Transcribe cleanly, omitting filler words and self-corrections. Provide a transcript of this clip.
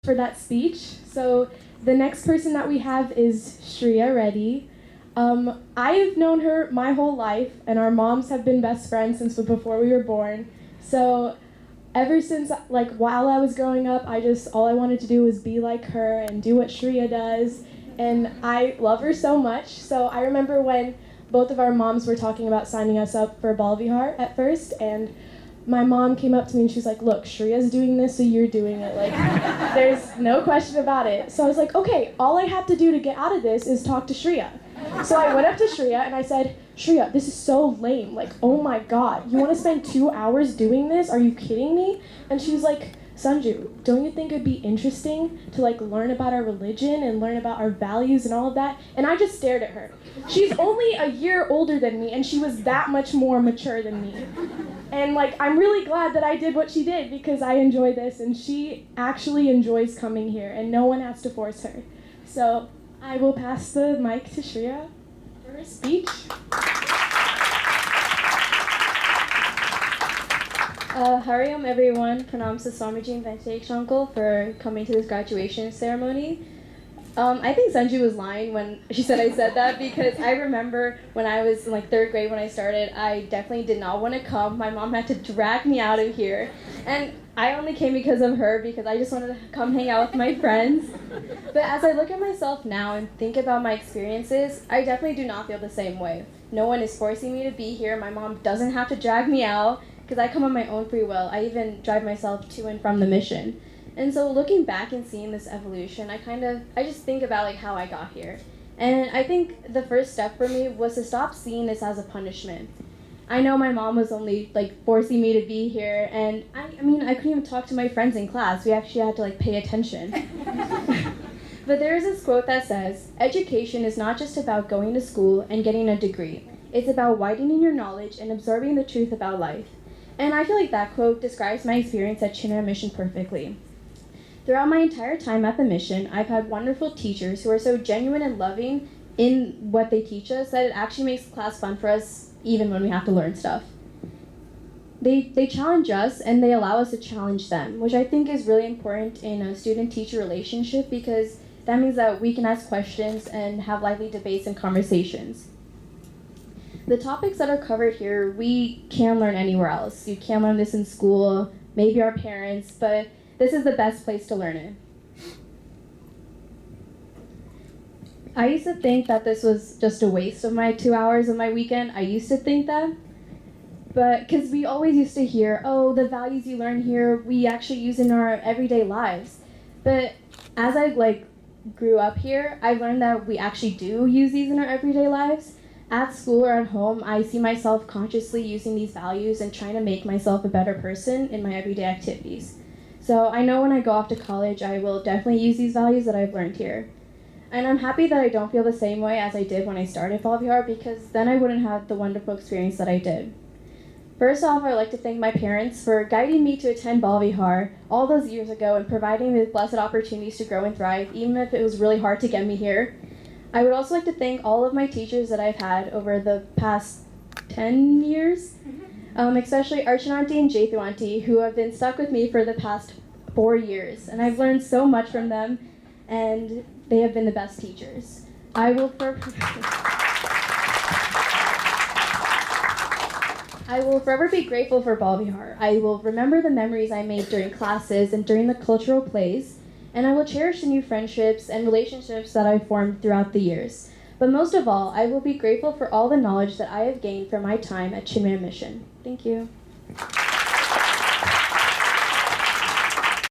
for that speech. So the next person that we have is Shriya Reddy. I've known her my whole life, and our moms have been best friends since before we were born. So ever since, like, while I was growing up, all I wanted to do was be like her and do what Shriya does. And I love her so much. So I remember when both of our moms were talking about signing us up for Balavihar at first, and my mom came up to me and she was like, look, Shriya's doing this, so you're doing it. Like, there's no question about it. So I was like, okay, all I have to do to get out of this is talk to Shriya. So I went up to Shriya and I said, Shriya, this is so lame. Like, oh my God, you want to spend 2 hours doing this? Are you kidding me? And she was like, Sanju, don't you think it'd be interesting to like learn about our religion and learn about our values and all of that? And I just stared at her. She's only a year older than me and she was that much more mature than me. And like, I'm really glad that I did what she did because I enjoy this and she actually enjoys coming here and no one has to force her. So I will pass the mic to Shriya for her speech. Hariom everyone, pranam sa Swamiji Venkatesh uncle for coming to this graduation ceremony. I think Sanju was lying when she said I said that because I remember when I was in like 3rd grade when I started, I definitely did not want to come. My mom had to drag me out of here. And I only came because of her because I just wanted to come hang out with my friends. But as I look at myself now and think about my experiences, I definitely do not feel the same way. No one is forcing me to be here. My mom doesn't have to drag me out because I come on my own free will. I even drive myself to and from the mission. And so looking back and seeing this evolution, I just think about like how I got here. And I think the first step for me was to stop seeing this as a punishment. I know my mom was only like forcing me to be here, and I mean I couldn't even talk to my friends in class. We actually had to like pay attention. But there is this quote that says, education is not just about going to school and getting a degree. It's about widening your knowledge and absorbing the truth about life. And I feel like that quote describes my experience at Chinmaya Mission perfectly. Throughout my entire time at the mission, I've had wonderful teachers who are so genuine and loving in what they teach us that it actually makes class fun for us even when we have to learn stuff. They challenge us and they allow us to challenge them, which I think is really important in a student-teacher relationship because that means that we can ask questions and have lively debates and conversations. The topics that are covered here, we can learn anywhere else. You can learn this in school, maybe our parents, but this is the best place to learn it. I used to think that this was just a waste of my 2 hours of my weekend. I used to think that. But because we always used to hear, oh, the values you learn here, we actually use in our everyday lives. But as I grew up here, I learned that we actually do use these in our everyday lives. At school or at home, I see myself consciously using these values and trying to make myself a better person in my everyday activities. So I know when I go off to college, I will definitely use these values that I've learned here. And I'm happy that I don't feel the same way as I did when I started Balavihar because then I wouldn't have the wonderful experience that I did. First off, I'd like to thank my parents for guiding me to attend Balavihar all those years ago and providing me with blessed opportunities to grow and thrive, even if it was really hard to get me here. I would also like to thank all of my teachers that I've had over the past 10 years, especially Archana Auntie and Jathu Auntie, who have been stuck with me for the past 4 years. And I've learned so much from them, and they have been the best teachers. I will forever be grateful for Balavihar. I will remember the memories I made during classes and during the cultural plays, and I will cherish the new friendships and relationships that I've formed throughout the years. But most of all, I will be grateful for all the knowledge that I have gained from my time at Chinmaya Mission. Thank you.